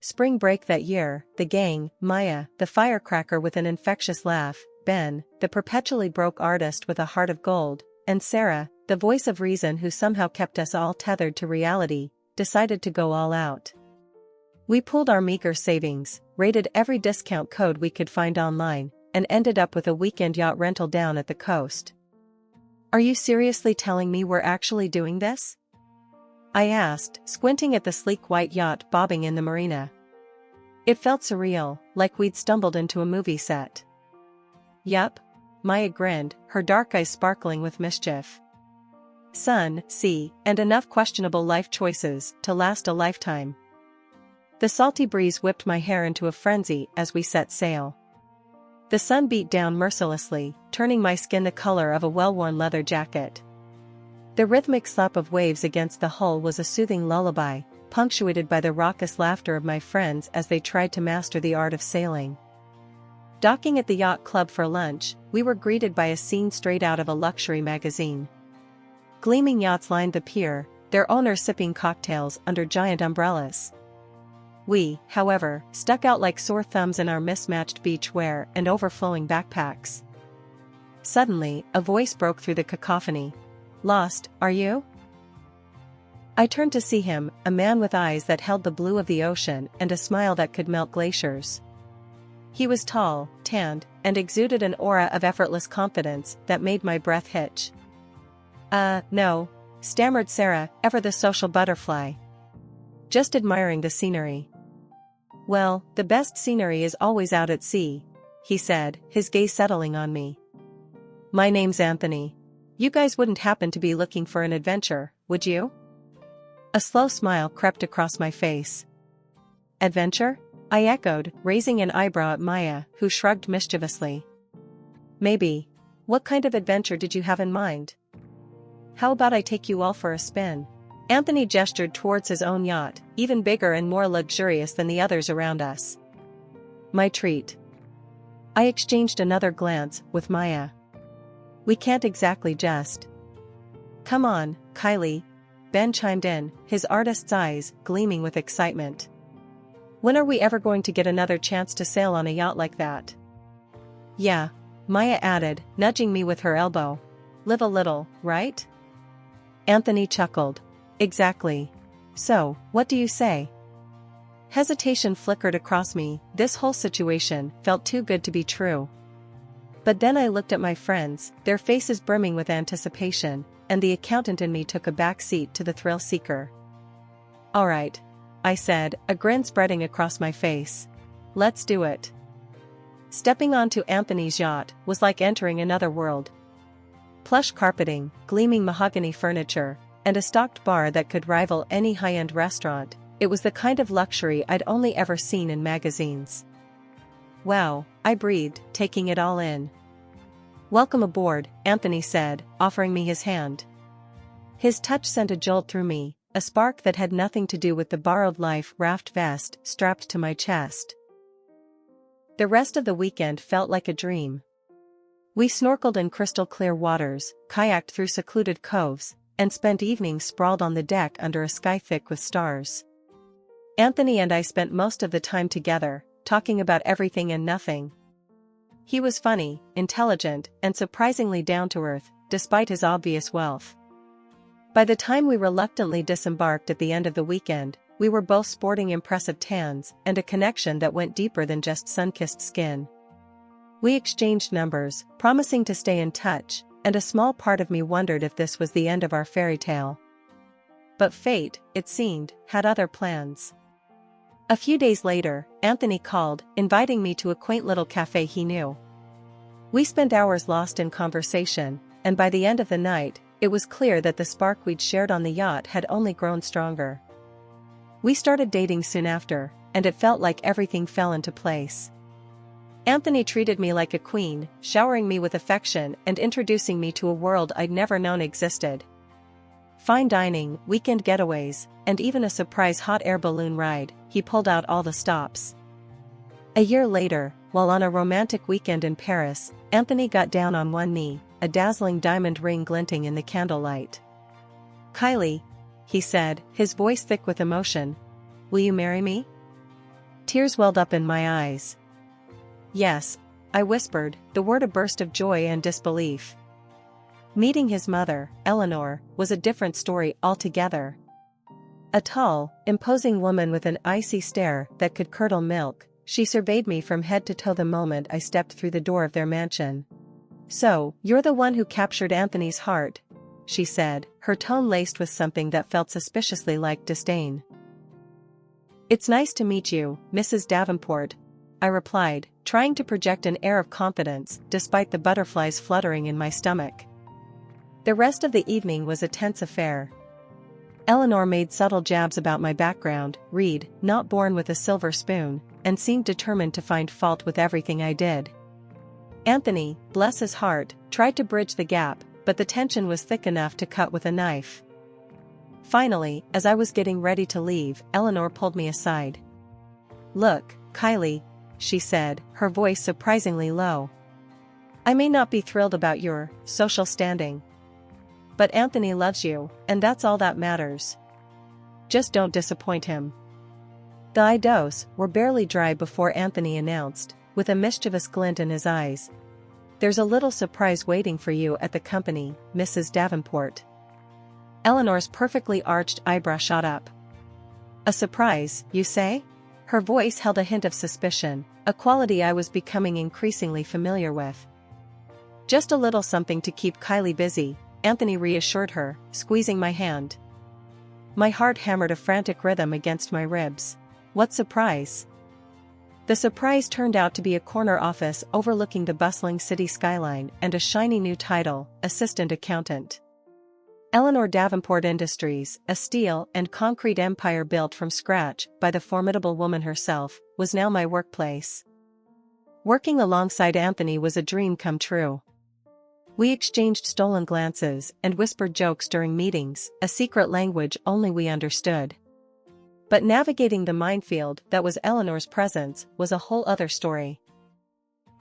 Spring break that year, the gang, Maya, the firecracker with an infectious laugh, Ben, the perpetually broke artist with a heart of gold, and Sarah, the voice of reason who somehow kept us all tethered to reality, decided to go all out. We pooled our meager savings, raided every discount code we could find online, and ended up with a weekend yacht rental down at the coast. "Are you seriously telling me we're actually doing this?" I asked, squinting at the sleek white yacht bobbing in the marina. It felt surreal, like we'd stumbled into a movie set. "Yup," Maya grinned, her dark eyes sparkling with mischief. "Sun, sea, and enough questionable life choices to last a lifetime." The salty breeze whipped my hair into a frenzy as we set sail. The sun beat down mercilessly, turning my skin the color of a well-worn leather jacket. The rhythmic slap of waves against the hull was a soothing lullaby, punctuated by the raucous laughter of my friends as they tried to master the art of sailing. Docking at the yacht club for lunch, we were greeted by a scene straight out of a luxury magazine. Gleaming yachts lined the pier, their owners sipping cocktails under giant umbrellas. We, however, stuck out like sore thumbs in our mismatched beach wear and overflowing backpacks. Suddenly, a voice broke through the cacophony. "Lost, are you?" I turned to see him, a man with eyes that held the blue of the ocean and a smile that could melt glaciers. He was tall, tanned, and exuded an aura of effortless confidence that made my breath hitch. No," stammered Sarah, ever the social butterfly. "Just admiring the scenery." "Well, the best scenery is always out at sea," he said, his gaze settling on me. "My name's Anthony. You guys wouldn't happen to be looking for an adventure, would you?" A slow smile crept across my face. "Adventure?" I echoed, raising an eyebrow at Maya, who shrugged mischievously. "Maybe. What kind of adventure did you have in mind? How about I take you all for a spin?" Anthony gestured towards his own yacht, even bigger and more luxurious than the others around us. "My treat." I exchanged another glance with Maya. "We can't exactly just." "Come on, Kylie," Ben chimed in, his artist's eyes gleaming with excitement. "When are we ever going to get another chance to sail on a yacht like that?" "Yeah," Maya added, nudging me with her elbow. "Live a little, right?" Anthony chuckled. "Exactly. So, what do you say?" Hesitation flickered across me. This whole situation felt too good to be true. But then I looked at my friends, their faces brimming with anticipation, and the accountant in me took a back seat to the thrill seeker. "All right," I said, a grin spreading across my face. "Let's do it." Stepping onto Anthony's yacht was like entering another world. Plush carpeting, gleaming mahogany furniture, and a stocked bar that could rival any high-end restaurant. It was the kind of luxury I'd only ever seen in magazines. "Wow," I breathed, taking it all in. "Welcome aboard," Anthony said, offering me his hand. His touch sent a jolt through me, a spark that had nothing to do with the borrowed life raft vest strapped to my chest. The rest of the weekend felt like a dream. We snorkeled in crystal-clear waters, kayaked through secluded coves, and spent evenings sprawled on the deck under a sky thick with stars. Anthony and I spent most of the time together, talking about everything and nothing. He was funny, intelligent, and surprisingly down-to-earth, despite his obvious wealth. By the time we reluctantly disembarked at the end of the weekend, we were both sporting impressive tans and a connection that went deeper than just sun-kissed skin. We exchanged numbers, promising to stay in touch, and a small part of me wondered if this was the end of our fairy tale. But fate, it seemed, had other plans. A few days later, Anthony called, inviting me to a quaint little cafe he knew. We spent hours lost in conversation, and by the end of the night, it was clear that the spark we'd shared on the yacht had only grown stronger. We started dating soon after, and it felt like everything fell into place. Anthony treated me like a queen, showering me with affection and introducing me to a world I'd never known existed. Fine dining, weekend getaways, and even a surprise hot air balloon ride, he pulled out all the stops. A year later, while on a romantic weekend in Paris, Anthony got down on one knee, a dazzling diamond ring glinting in the candlelight. "Kylie," he said, his voice thick with emotion, "will you marry me?" Tears welled up in my eyes. Yes, I whispered, the word a burst of joy and disbelief. Meeting his mother, Eleanor, was a different story altogether. A tall, imposing woman with an icy stare that could curdle milk, she surveyed me from head to toe the moment I stepped through the door of their mansion. "So, you're the one who captured Anthony's heart," she said, her tone laced with something that felt suspiciously like disdain. "It's nice to meet you, Mrs. Davenport," I replied, trying to project an air of confidence despite the butterflies fluttering in my stomach. The rest of the evening was a tense affair. Eleanor made subtle jabs about my background, Reed, not born with a silver spoon, and seemed determined to find fault with everything I did. Anthony, bless his heart, tried to bridge the gap, but the tension was thick enough to cut with a knife. Finally, as I was getting ready to leave, Eleanor pulled me aside. "Look, Kylie," she said, her voice surprisingly low. "I may not be thrilled about your social standing, but Anthony loves you, and that's all that matters. Just don't disappoint him." The eyes were barely dry before Anthony announced, with a mischievous glint in his eyes, "There's a little surprise waiting for you at the company, Mrs. Davenport." Eleanor's perfectly arched eyebrow shot up. "A surprise, you say?" Her voice held a hint of suspicion, a quality I was becoming increasingly familiar with. "Just a little something to keep Kylie busy," Anthony reassured her, squeezing my hand. My heart hammered a frantic rhythm against my ribs. What surprise? The surprise turned out to be a corner office overlooking the bustling city skyline and a shiny new title, assistant accountant. Eleanor Davenport Industries, a steel and concrete empire built from scratch by the formidable woman herself, was now my workplace. Working alongside Anthony was a dream come true. We exchanged stolen glances and whispered jokes during meetings, a secret language only we understood. But navigating the minefield that was Eleanor's presence was a whole other story.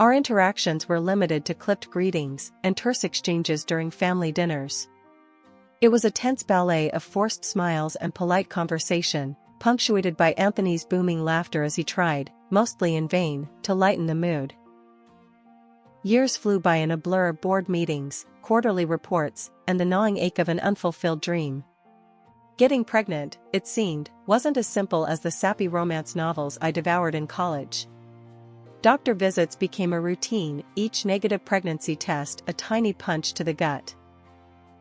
Our interactions were limited to clipped greetings and terse exchanges during family dinners. It was a tense ballet of forced smiles and polite conversation, punctuated by Anthony's booming laughter as he tried, mostly in vain, to lighten the mood. Years flew by in a blur of board meetings, quarterly reports, and the gnawing ache of an unfulfilled dream. Getting pregnant, it seemed, wasn't as simple as the sappy romance novels I devoured in college. Doctor visits became a routine, each negative pregnancy test a tiny punch to the gut.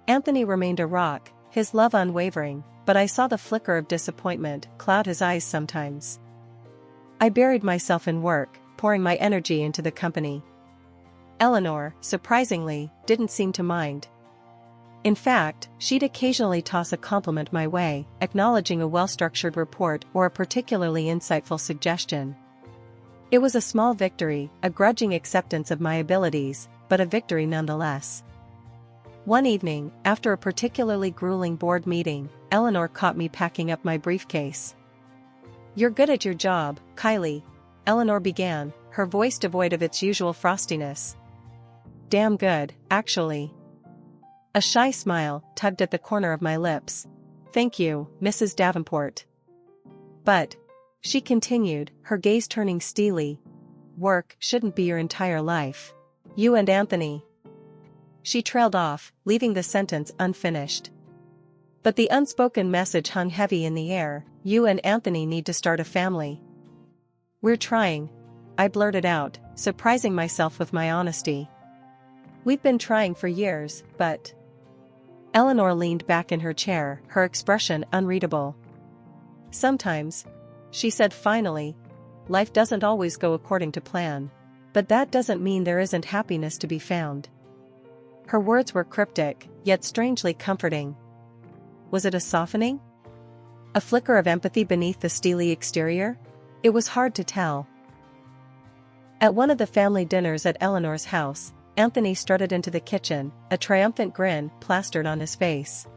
Anthony remained a rock, his love unwavering, but I saw the flicker of disappointment cloud his eyes sometimes. I buried myself in work, pouring my energy into the company. Eleanor, surprisingly, didn't seem to mind. In fact, she'd occasionally toss a compliment my way, acknowledging a well-structured report or a particularly insightful suggestion. It was a small victory, a grudging acceptance of my abilities, but a victory nonetheless. One evening, after a particularly grueling board meeting, Eleanor caught me packing up my briefcase. "You're good at your job, Kylie," Eleanor began, her voice devoid of its usual frostiness. "Damn good, actually." A shy smile tugged at the corner of my lips. "Thank you, Mrs. Davenport." "But," she continued, her gaze turning steely, "work shouldn't be your entire life. You and Anthony." She trailed off, leaving the sentence unfinished. But the unspoken message hung heavy in the air. "You and Anthony need to start a family." "We're trying," I blurted out, surprising myself with my honesty. "We've been trying for years, but..." Eleanor leaned back in her chair, her expression unreadable. "Sometimes," she said finally, "life doesn't always go according to plan. But that doesn't mean there isn't happiness to be found." Her words were cryptic, yet strangely comforting. Was it a softening? A flicker of empathy beneath the steely exterior? It was hard to tell. At one of the family dinners at Eleanor's house, Anthony strutted into the kitchen, a triumphant grin plastered on his face.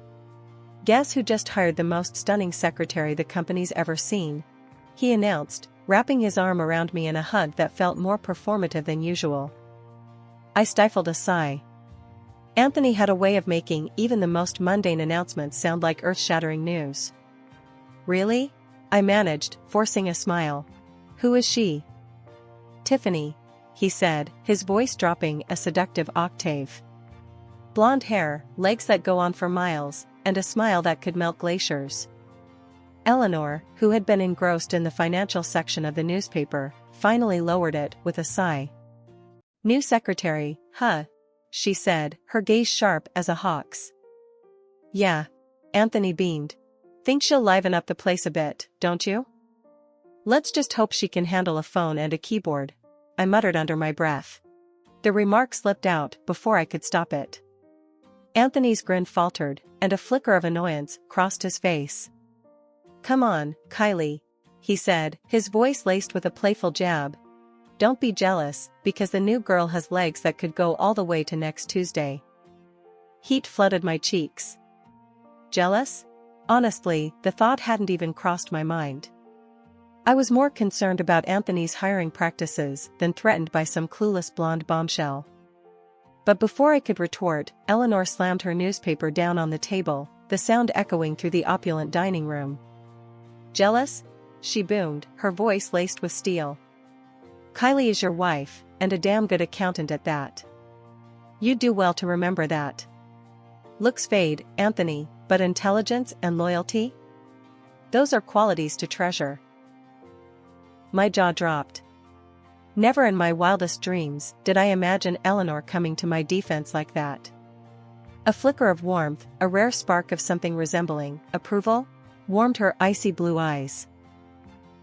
"Guess who just hired the most stunning secretary the company's ever seen?" he announced, wrapping his arm around me in a hug that felt more performative than usual. I stifled a sigh. Anthony had a way of making even the most mundane announcements sound like earth-shattering news. "Really?" I managed, forcing a smile. Who is she? Tiffany, he said, his voice dropping a seductive octave. Blonde hair, legs that go on for miles, and a smile that could melt glaciers. Eleanor, who had been engrossed in the financial section of the newspaper, finally lowered it with a sigh. New secretary, huh? She said, her gaze sharp as a hawk's. Yeah. Anthony beamed. Think she'll liven up the place a bit, don't you? Let's just hope she can handle a phone and a keyboard, I muttered under my breath. The remark slipped out before I could stop it. Anthony's grin faltered, and a flicker of annoyance crossed his face. Come on, Kylie, he said, his voice laced with a playful jab. Don't be jealous, because the new girl has legs that could go all the way to next Tuesday. Heat flooded my cheeks. Jealous? Honestly, the thought hadn't even crossed my mind. I was more concerned about Anthony's hiring practices than threatened by some clueless blonde bombshell. But before I could retort, Eleanor slammed her newspaper down on the table, the sound echoing through the opulent dining room. Jealous? She boomed, her voice laced with steel. Kylie is your wife, and a damn good accountant at that. You'd do well to remember that. Looks fade, Anthony, but intelligence and loyalty? Those are qualities to treasure. My jaw dropped. Never in my wildest dreams did I imagine Eleanor coming to my defense like that. A flicker of warmth, a rare spark of something resembling approval, warmed her icy blue eyes.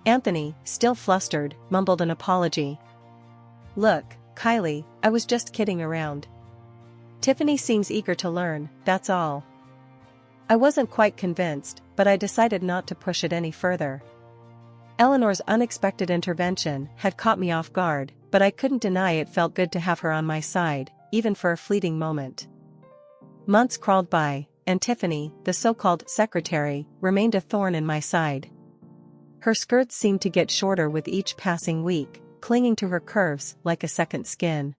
Anthony, still flustered, mumbled an apology. Look, Kylie, I was just kidding around. Tiffany seems eager to learn, that's all. I wasn't quite convinced, but I decided not to push it any further. Eleanor's unexpected intervention had caught me off guard, but I couldn't deny it felt good to have her on my side, even for a fleeting moment. Months crawled by, and Tiffany, the so-called secretary, remained a thorn in my side. Her skirts seemed to get shorter with each passing week, clinging to her curves like a second skin.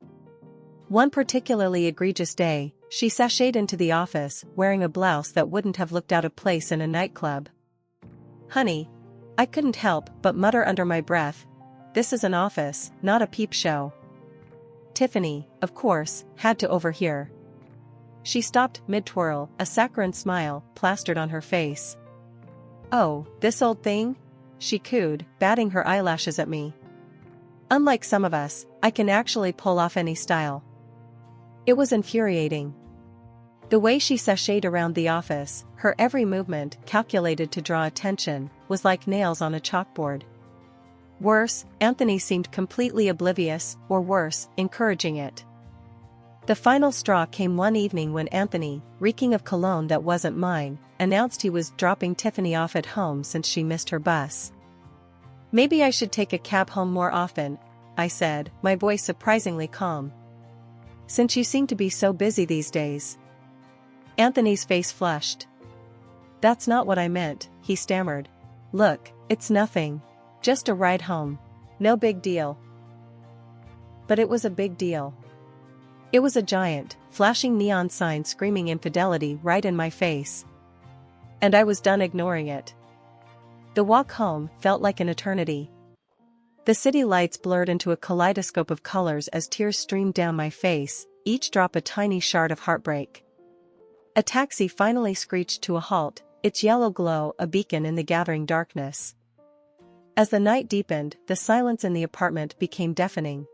One particularly egregious day, she sashayed into the office wearing a blouse that wouldn't have looked out of place in a nightclub. Honey, I couldn't help but mutter under my breath, this is an office, not a peep show. Tiffany, of course, had to overhear. She stopped mid-twirl, a saccharine smile plastered on her face. Oh, this old thing? She cooed, batting her eyelashes at me. Unlike some of us, I can actually pull off any style. It was infuriating. The way she sashayed around the office, her every movement calculated to draw attention, was like nails on a chalkboard. Worse, Anthony seemed completely oblivious, or worse, encouraging it. The final straw came one evening when Anthony, reeking of cologne that wasn't mine, announced he was dropping Tiffany off at home since she missed her bus. Maybe I should take a cab home more often, I said, my voice surprisingly calm. Since you seem to be so busy these days. Anthony's face flushed. That's not what I meant, he stammered. Look, it's nothing. Just a ride home. No big deal. But it was a big deal. It was a giant, flashing neon sign screaming infidelity right in my face. And I was done ignoring it. The walk home felt like an eternity. The city lights blurred into a kaleidoscope of colors as tears streamed down my face, each drop a tiny shard of heartbreak. A taxi finally screeched to a halt, its yellow glow a beacon in the gathering darkness. As the night deepened, the silence in the apartment became deafening.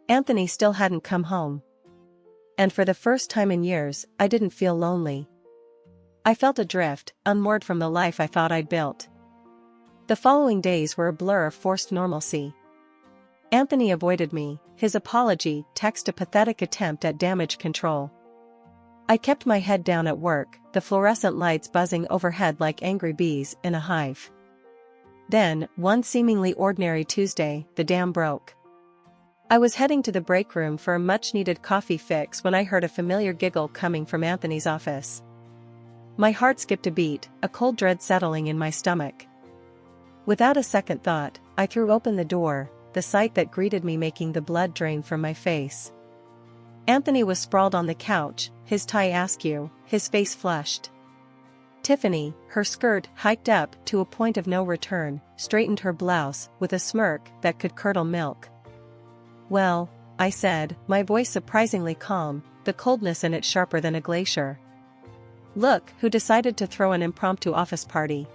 Anthony still hadn't come home. And for the first time in years, I didn't feel lonely. I felt adrift, unmoored from the life I thought I'd built. The following days were a blur of forced normalcy. Anthony avoided me, his apology text a pathetic attempt at damage control. I kept my head down at work, the fluorescent lights buzzing overhead like angry bees in a hive. Then, one seemingly ordinary Tuesday, the dam broke. I was heading to the break room for a much-needed coffee fix when I heard a familiar giggle coming from Anthony's office. My heart skipped a beat, a cold dread settling in my stomach. Without a second thought, I threw open the door, the sight that greeted me making the blood drain from my face. Anthony was sprawled on the couch, his tie askew, his face flushed. Tiffany, her skirt hiked up to a point of no return, straightened her blouse with a smirk that could curdle milk. "Well," I said, my voice surprisingly calm, the coldness in it sharper than a glacier. "Look who decided to throw an impromptu office party."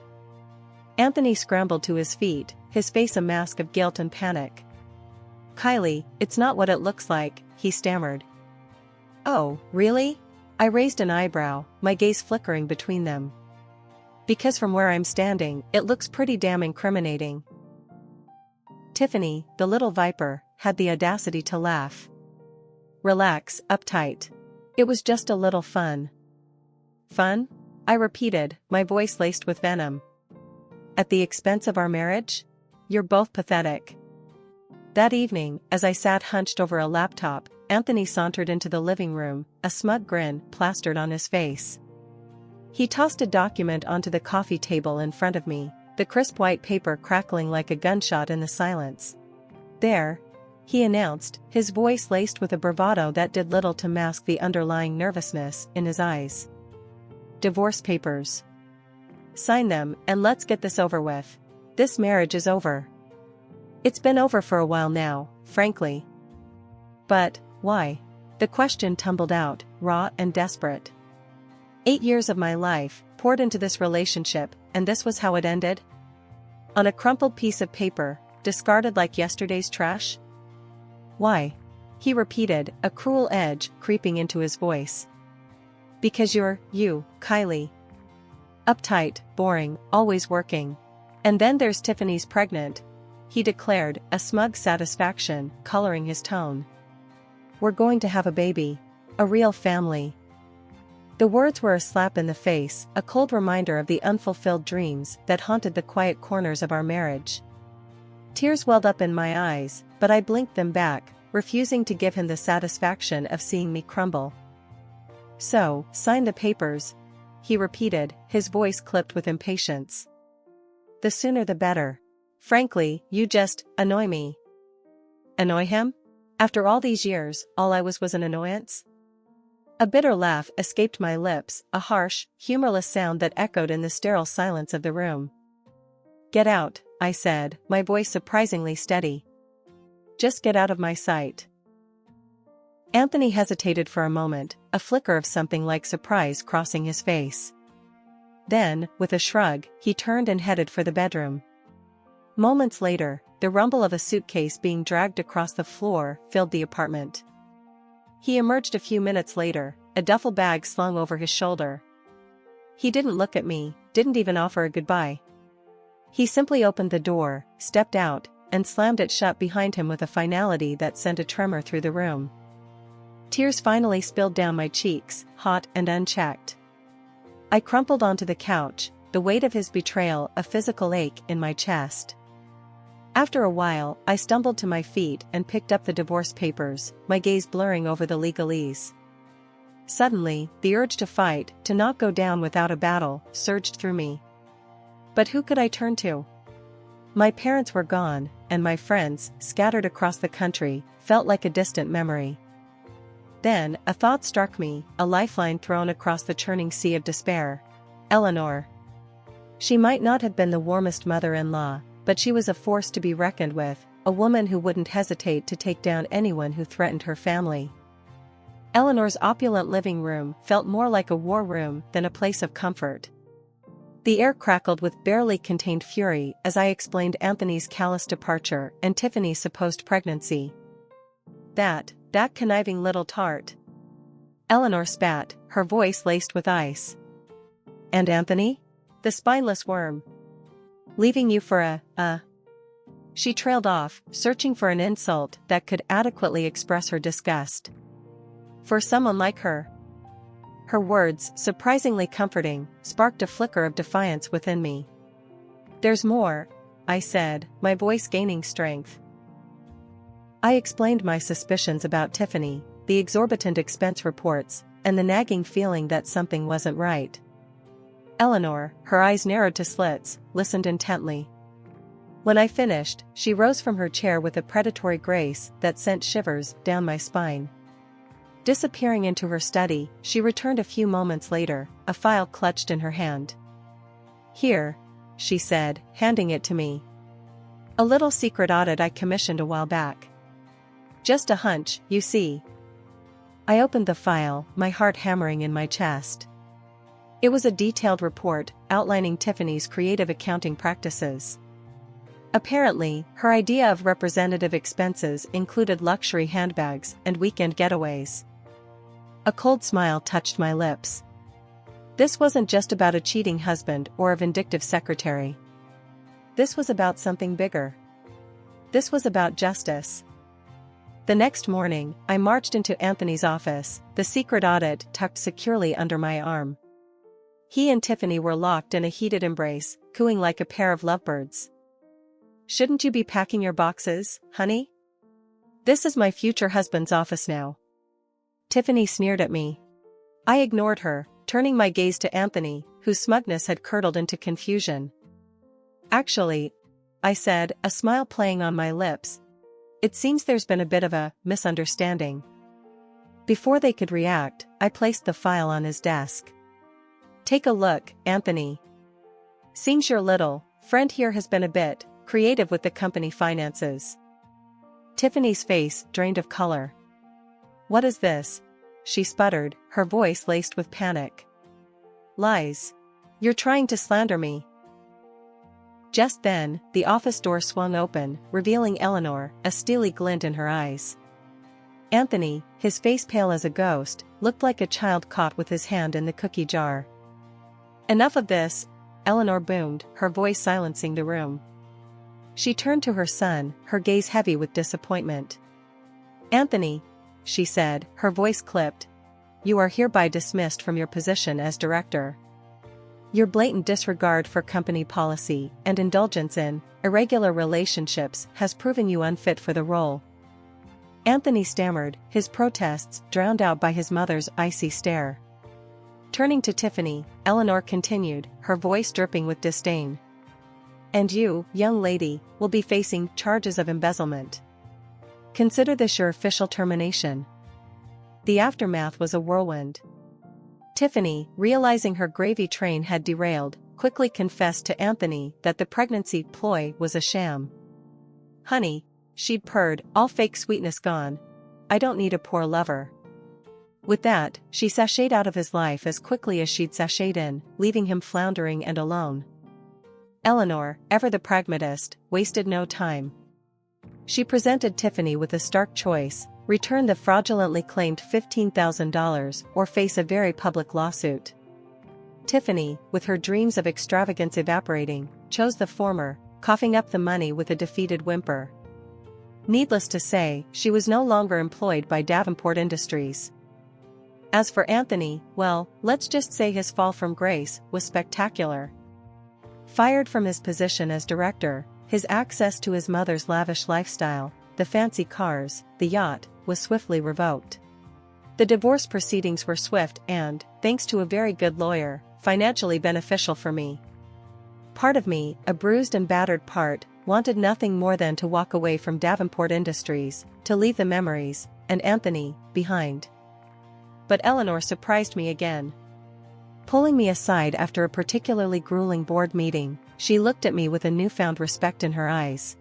Anthony scrambled to his feet, his face a mask of guilt and panic. "Kylie, it's not what it looks like," he stammered. "Oh, really?" I raised an eyebrow, my gaze flickering between them. "Because from where I'm standing, it looks pretty damn incriminating." Tiffany, the little viper, had the audacity to laugh. "Relax, uptight. It was just a little fun." "Fun?" I repeated, my voice laced with venom. "At the expense of our marriage? You're both pathetic." That evening, as I sat hunched over a laptop, Anthony sauntered into the living room, a smug grin plastered on his face. He tossed a document onto the coffee table in front of me, the crisp white paper crackling like a gunshot in the silence. "There," he announced, his voice laced with a bravado that did little to mask the underlying nervousness in his eyes. "Divorce papers. Sign them, and let's get this over with. This marriage is over." It's been over for a while now, frankly. "But, why?" The question tumbled out, raw and desperate. 8 years of my life, poured into this relationship, and this was how it ended? On a crumpled piece of paper, discarded like yesterday's trash? "Why?" he repeated, a cruel edge creeping into his voice. "Because you're, you, Kylie. Uptight, boring, always working. And then there's Tiffany's pregnant," he declared, a smug satisfaction coloring his tone. "We're going to have a baby. A real family." The words were a slap in the face, a cold reminder of the unfulfilled dreams that haunted the quiet corners of our marriage. Tears welled up in my eyes, but I blinked them back, refusing to give him the satisfaction of seeing me crumble. "So, sign the papers," he repeated, his voice clipped with impatience. "The sooner the better. Frankly, you just annoy me." Annoy him? After all these years, all I was an annoyance? A bitter laugh escaped my lips, a harsh, humorless sound that echoed in the sterile silence of the room. "Get out," I said, my voice surprisingly steady. "Just get out of my sight." Anthony hesitated for a moment, a flicker of something like surprise crossing his face. Then, with a shrug, he turned and headed for the bedroom. Moments later, the rumble of a suitcase being dragged across the floor filled the apartment. He emerged a few minutes later, a duffel bag slung over his shoulder. He didn't look at me, didn't even offer a goodbye. He simply opened the door, stepped out, and slammed it shut behind him with a finality that sent a tremor through the room. Tears finally spilled down my cheeks, hot and unchecked. I crumpled onto the couch, the weight of his betrayal a physical ache in my chest. After a while, I stumbled to my feet and picked up the divorce papers, my gaze blurring over the legalese. Suddenly, the urge to fight, to not go down without a battle, surged through me. But who could I turn to? My parents were gone, and my friends, scattered across the country, felt like a distant memory. Then, a thought struck me, a lifeline thrown across the churning sea of despair. Eleanor. She might not have been the warmest mother-in-law, but she was a force to be reckoned with, a woman who wouldn't hesitate to take down anyone who threatened her family. Eleanor's opulent living room felt more like a war room than a place of comfort. The air crackled with barely contained fury as I explained Anthony's callous departure and Tiffany's supposed pregnancy. That conniving little tart. Eleanor spat, her voice laced with ice. "And Anthony? The spineless worm. Leaving you for a. She trailed off, searching for an insult that could adequately express her disgust. "For someone like her." Her words, surprisingly comforting, sparked a flicker of defiance within me. "There's more," I said, my voice gaining strength. I explained my suspicions about Tiffany, the exorbitant expense reports, and the nagging feeling that something wasn't right. Eleanor, her eyes narrowed to slits, listened intently. When I finished, she rose from her chair with a predatory grace that sent shivers down my spine. Disappearing into her study, she returned a few moments later, a file clutched in her hand. Here, she said, handing it to me. A little secret audit I commissioned a while back. Just a hunch, you see. I opened the file, my heart hammering in my chest. It was a detailed report outlining Tiffany's creative accounting practices. Apparently, her idea of representative expenses included luxury handbags and weekend getaways. A cold smile touched my lips. This wasn't just about a cheating husband or a vindictive secretary. This was about something bigger. This was about justice. The next morning, I marched into Anthony's office, the secret audit tucked securely under my arm. He and Tiffany were locked in a heated embrace, cooing like a pair of lovebirds. Shouldn't you be packing your boxes, honey? This is my future husband's office now. Tiffany sneered at me. I ignored her, turning my gaze to Anthony, whose smugness had curdled into confusion. Actually, I said, a smile playing on my lips. It seems there's been a bit of a misunderstanding. Before they could react, I placed the file on his desk. Take a look, Anthony. Seems your little friend here has been a bit creative with the company finances. Tiffany's face drained of color. What is this? She sputtered, her voice laced with panic. Lies. You're trying to slander me. Just then, the office door swung open, revealing Eleanor, a steely glint in her eyes. Anthony, his face pale as a ghost, looked like a child caught with his hand in the cookie jar. Enough of this, Eleanor boomed, her voice silencing the room. She turned to her son, her gaze heavy with disappointment. Anthony, she said, her voice clipped. You are hereby dismissed from your position as director. Your blatant disregard for company policy and indulgence in irregular relationships has proven you unfit for the role. Anthony stammered, his protests drowned out by his mother's icy stare. Turning to Tiffany, Eleanor continued, her voice dripping with disdain. And you, young lady, will be facing charges of embezzlement. Consider this your official termination. The aftermath was a whirlwind. Tiffany, realizing her gravy train had derailed, quickly confessed to Anthony that the pregnancy ploy was a sham. Honey, she'd purred, all fake sweetness gone. I don't need a poor lover. With that, she sashayed out of his life as quickly as she'd sashayed in, leaving him floundering and alone. Eleanor, ever the pragmatist, wasted no time. She presented Tiffany with a stark choice: return the fraudulently claimed $15,000 or face a very public lawsuit. Tiffany, with her dreams of extravagance evaporating, chose the former, coughing up the money with a defeated whimper. Needless to say, she was no longer employed by Davenport Industries. As for Anthony, well, let's just say his fall from grace was spectacular. Fired from his position as director, his access to his mother's lavish lifestyle, the fancy cars, the yacht, was swiftly revoked. The divorce proceedings were swift and, thanks to a very good lawyer, financially beneficial for me. Part of me, a bruised and battered part, wanted nothing more than to walk away from Davenport Industries, to leave the memories, and Anthony, behind. But Eleanor surprised me again. Pulling me aside after a particularly grueling board meeting, she looked at me with a newfound respect in her eyes.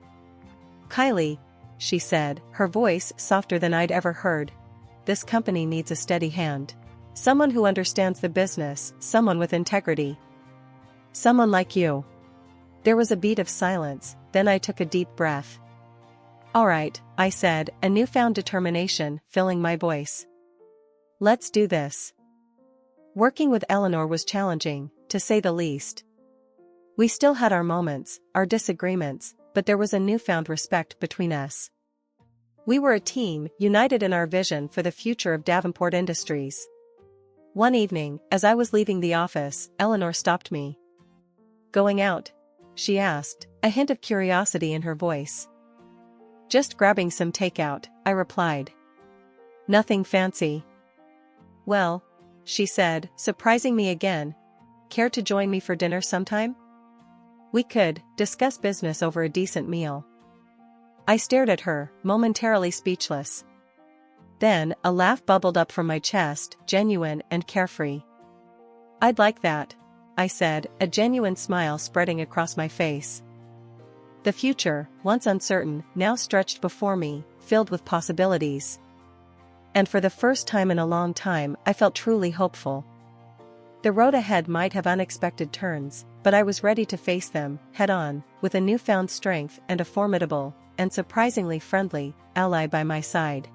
Kylie, she said, her voice softer than I'd ever heard. This company needs a steady hand. Someone who understands the business, someone with integrity. Someone like you. There was a beat of silence, then I took a deep breath. All right, I said, a newfound determination filling my voice. Let's do this. Working with Eleanor was challenging, to say the least. We still had our moments, our disagreements, but there was a newfound respect between us. We were a team, united in our vision for the future of Davenport Industries. One evening, as I was leaving the office, Eleanor stopped me. Going out? She asked, a hint of curiosity in her voice. Just grabbing some takeout, I replied. Nothing fancy. Well, she said, surprising me again. Care to join me for dinner sometime? We could discuss business over a decent meal. I stared at her, momentarily speechless. Then, a laugh bubbled up from my chest, genuine and carefree. I'd like that. I said, a genuine smile spreading across my face. The future, once uncertain, now stretched before me, filled with possibilities. And for the first time in a long time, I felt truly hopeful. The road ahead might have unexpected turns, but I was ready to face them, head-on, with a newfound strength and a formidable, and surprisingly friendly, ally by my side.